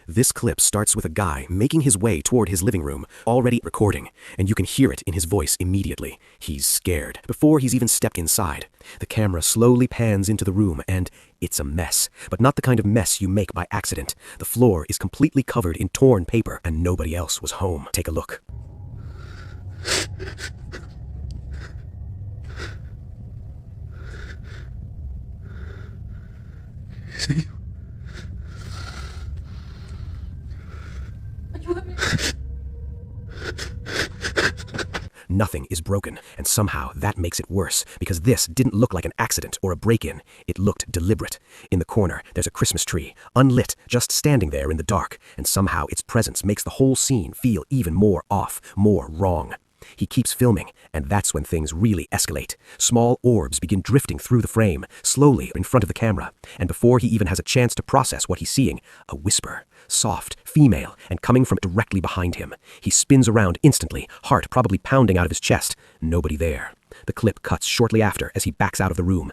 This clip starts with a guy making his way toward his living room, already recording, and you can hear it in his voice immediately. He's scared, before he's even stepped inside. The camera slowly pans into the room, and it's a mess, but not the kind of mess you make by accident. The floor is completely covered in torn paper, and nobody else was home. Take a look. Nothing is broken, and somehow that makes it worse, because this didn't look like an accident or a break-in. It looked deliberate. In the corner, there's a Christmas tree, unlit, just standing there in the dark, and somehow its presence makes the whole scene feel even more off, more wrong. He keeps filming, and that's when things really escalate. Small orbs begin drifting through the frame, slowly in front of the camera, and before he even has a chance to process what he's seeing, a whisper, soft, female, and coming from directly behind him. He spins around instantly, heart probably pounding out of his chest. Nobody there. The clip cuts shortly after as he backs out of the room.